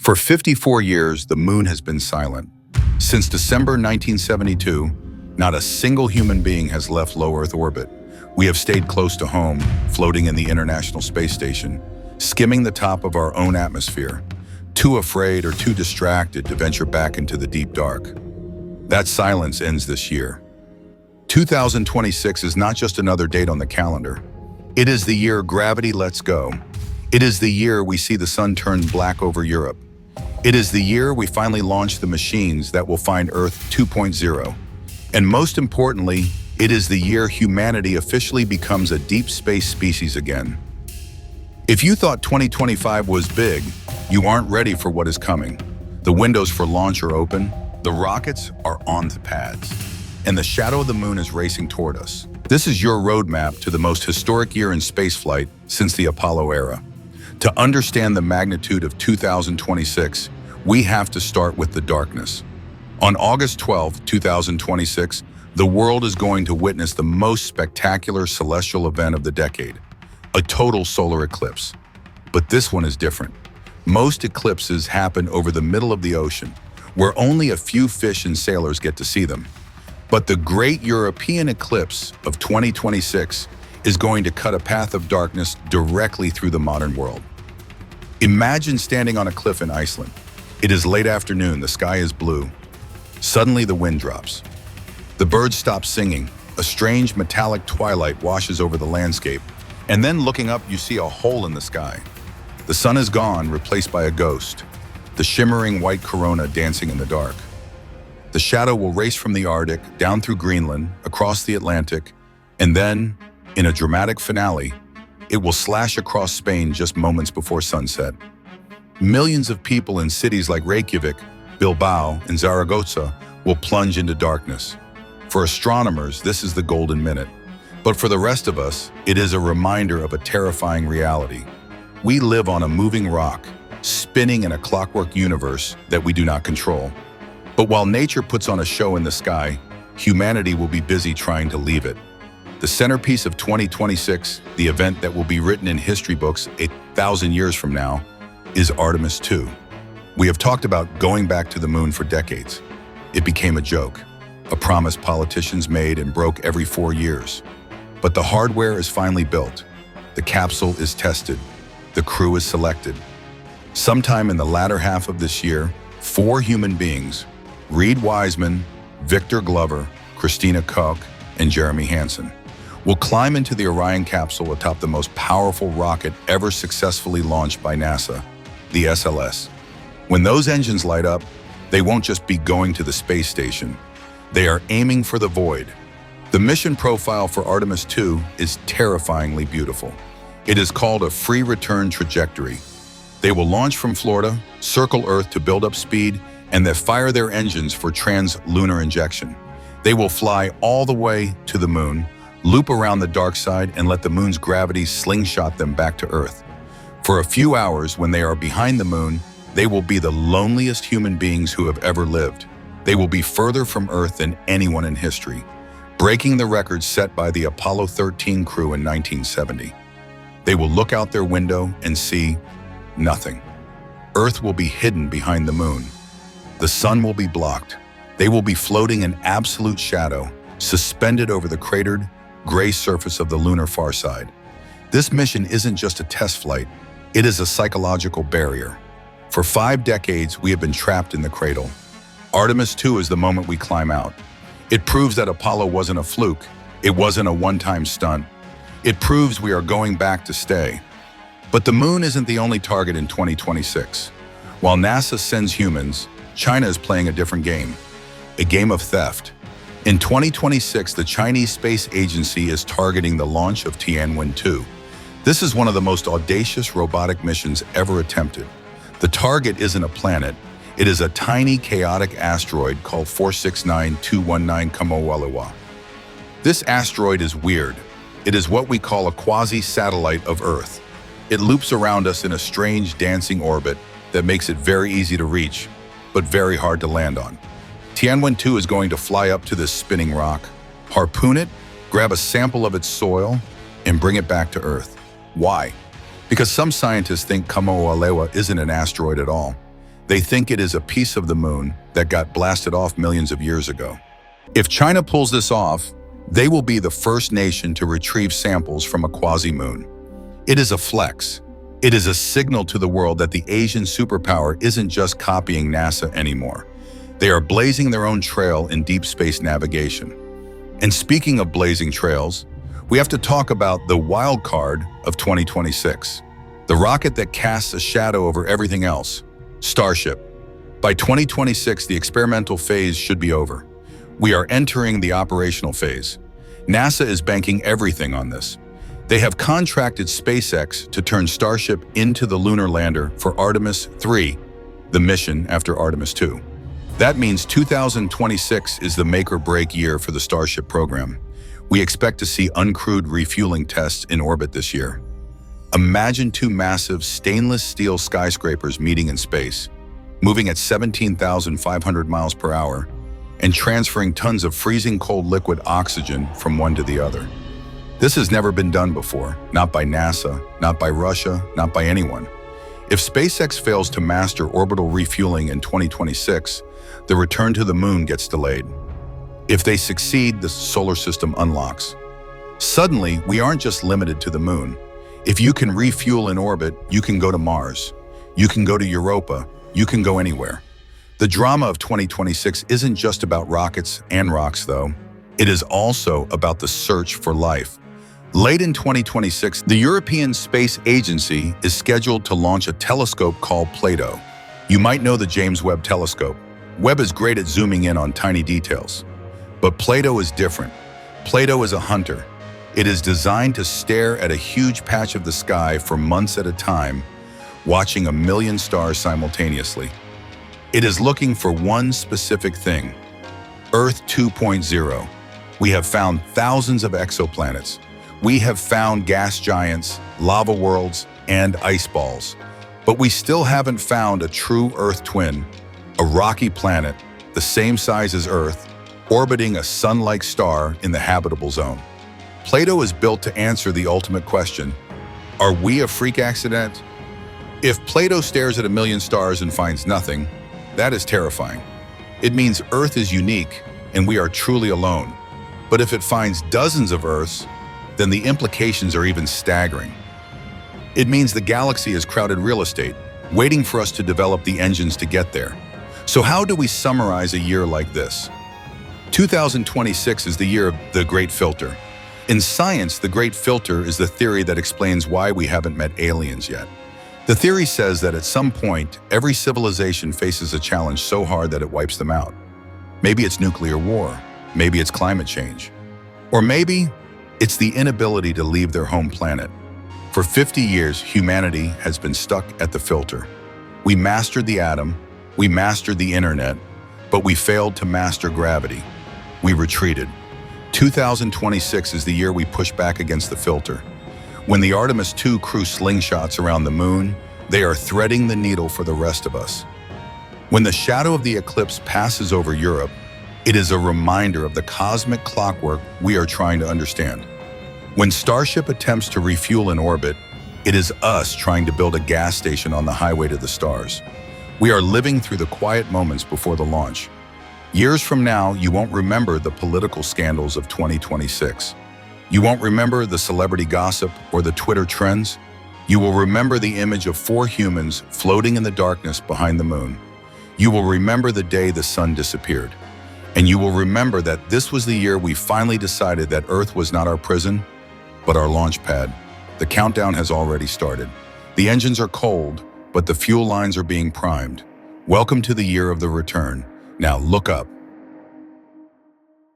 For 54 years, the moon has been silent. Since December 1972, not a single human being has left low Earth orbit. We have stayed close to home, floating in the International Space Station, skimming the top of our own atmosphere, too afraid or too distracted to venture back into the deep dark. That silence ends this year. 2026 is not just another date on the calendar. It is the year gravity lets go. It is the year we see the sun turn black over Europe. It is the year we finally launch the machines that will find Earth 2.0. And most importantly, it is the year humanity officially becomes a deep space species again. If you thought 2025 was big, you aren't ready for what is coming. The windows for launch are open, the rockets are on the pads, and the shadow of the moon is racing toward us. This is your roadmap to the most historic year in spaceflight since the Apollo era. To understand the magnitude of 2026, we have to start with the darkness. On August 12, 2026, the world is going to witness the most spectacular celestial event of the decade, a total solar eclipse. But this one is different. Most eclipses happen over the middle of the ocean, where only a few fish and sailors get to see them. But the Great European Eclipse of 2026 is going to cut a path of darkness directly through the modern world. Imagine standing on a cliff in Iceland. It is late afternoon, the sky is blue. Suddenly the wind drops. The birds stop singing, a strange metallic twilight washes over the landscape, and then looking up you see a hole in the sky. The sun is gone, replaced by a ghost, the shimmering white corona dancing in the dark. The shadow will race from the Arctic, down through Greenland, across the Atlantic, and then, in a dramatic finale, it will slash across Spain just moments before sunset. Millions of people in cities like Reykjavik, Bilbao, and Zaragoza will plunge into darkness. For astronomers, this is the golden minute. But for the rest of us, it is a reminder of a terrifying reality. We live on a moving rock, spinning in a clockwork universe that we do not control. But while nature puts on a show in the sky, humanity will be busy trying to leave it. The centerpiece of 2026, the event that will be written in history books 1,000 years from now, is Artemis II. We have talked about going back to the moon for decades. It became a joke, a promise politicians made and broke every 4 years. But the hardware is finally built. The capsule is tested. The crew is selected. Sometime in the latter half of this year, 4 human beings, Reed Wiseman, Victor Glover, Christina Koch, and Jeremy Hansen, will climb into the Orion capsule atop the most powerful rocket ever successfully launched by NASA, the SLS. When those engines light up, they won't just be going to the space station. They are aiming for the void. The mission profile for Artemis II is terrifyingly beautiful. It is called a free return trajectory. They will launch from Florida, circle Earth to build up speed, and then fire their engines for trans-lunar injection. They will fly all the way to the moon, loop around the dark side, and let the moon's gravity slingshot them back to Earth. For a few hours, when they are behind the moon, they will be the loneliest human beings who have ever lived. They will be further from Earth than anyone in history, breaking the record set by the Apollo 13 crew in 1970. They will look out their window and see nothing. Earth will be hidden behind the moon. The sun will be blocked. They will be floating in absolute shadow, suspended over the cratered, gray surface of the lunar far side. This mission isn't just a test flight, it is a psychological barrier. For 5 decades, we have been trapped in the cradle. Artemis II is the moment we climb out. It proves that Apollo wasn't a fluke. It wasn't a one-time stunt. It proves we are going back to stay. But the moon isn't the only target in 2026. While NASA sends humans, China is playing a different game, a game of theft. In 2026, the Chinese Space Agency is targeting the launch of Tianwen-2. This is one of the most audacious robotic missions ever attempted. The target isn't a planet. It is a tiny, chaotic asteroid called 469219 Kamoʻoalewa. This asteroid is weird. It is what we call a quasi-satellite of Earth. It loops around us in a strange dancing orbit that makes it very easy to reach, but very hard to land on. Tianwen-2 is going to fly up to this spinning rock, harpoon it, grab a sample of its soil, and bring it back to Earth. Why? Because some scientists think Kamoʻoalewa isn't an asteroid at all. They think it is a piece of the moon that got blasted off millions of years ago. If China pulls this off, they will be the first nation to retrieve samples from a quasi-moon. It is a flex. It is a signal to the world that the Asian superpower isn't just copying NASA anymore. They are blazing their own trail in deep space navigation. And speaking of blazing trails, we have to talk about the wild card of 2026. The rocket that casts a shadow over everything else, Starship. By 2026, the experimental phase should be over. We are entering the operational phase. NASA is banking everything on this. They have contracted SpaceX to turn Starship into the lunar lander for Artemis II, the mission after Artemis II. That means 2026 is the make-or-break year for the Starship program. We expect to see uncrewed refueling tests in orbit this year. Imagine two massive stainless steel skyscrapers meeting in space, moving at 17,500 miles per hour, and transferring tons of freezing cold liquid oxygen from one to the other. This has never been done before, not by NASA, not by Russia, not by anyone. If SpaceX fails to master orbital refueling in 2026, the return to the moon gets delayed. If they succeed, the solar system unlocks. Suddenly, we aren't just limited to the moon. If you can refuel in orbit, you can go to Mars. You can go to Europa. You can go anywhere. The drama of 2026 isn't just about rockets and rocks, though. It is also about the search for life. Late in 2026, the European Space Agency is scheduled to launch a telescope called PLATO. You might know the James Webb Telescope. Webb is great at zooming in on tiny details. But PLATO is different. PLATO is a hunter. It is designed to stare at a huge patch of the sky for months at a time, watching a million stars simultaneously. It is looking for one specific thing, Earth 2.0. We have found thousands of exoplanets. We have found gas giants, lava worlds, and ice balls. But we still haven't found a true Earth twin, a rocky planet, the same size as Earth, orbiting a sun-like star in the habitable zone. PLATO is built to answer the ultimate question, are we a freak accident? If PLATO stares at a million stars and finds nothing, that is terrifying. It means Earth is unique and we are truly alone. But if it finds dozens of Earths, then the implications are even staggering. It means the galaxy is crowded real estate, waiting for us to develop the engines to get there. So how do we summarize a year like this? 2026 is the year of the Great Filter. In science, the Great Filter is the theory that explains why we haven't met aliens yet. The theory says that at some point, every civilization faces a challenge so hard that it wipes them out. Maybe it's nuclear war, maybe it's climate change, or maybe it's the inability to leave their home planet. For 50 years, humanity has been stuck at the filter. We mastered the atom, we mastered the internet, but we failed to master gravity. We retreated. 2026 is the year we push back against the filter. When the Artemis II crew slingshots around the moon, they are threading the needle for the rest of us. When the shadow of the eclipse passes over Europe, it is a reminder of the cosmic clockwork we are trying to understand. When Starship attempts to refuel in orbit, it is us trying to build a gas station on the highway to the stars. We are living through the quiet moments before the launch. Years from now, you won't remember the political scandals of 2026. You won't remember the celebrity gossip or the Twitter trends. You will remember the image of 4 humans floating in the darkness behind the moon. You will remember the day the sun disappeared. And you will remember that this was the year we finally decided that Earth was not our prison, but our launch pad. The countdown has already started. The engines are cold, but the fuel lines are being primed. Welcome to the year of the return. Now look up.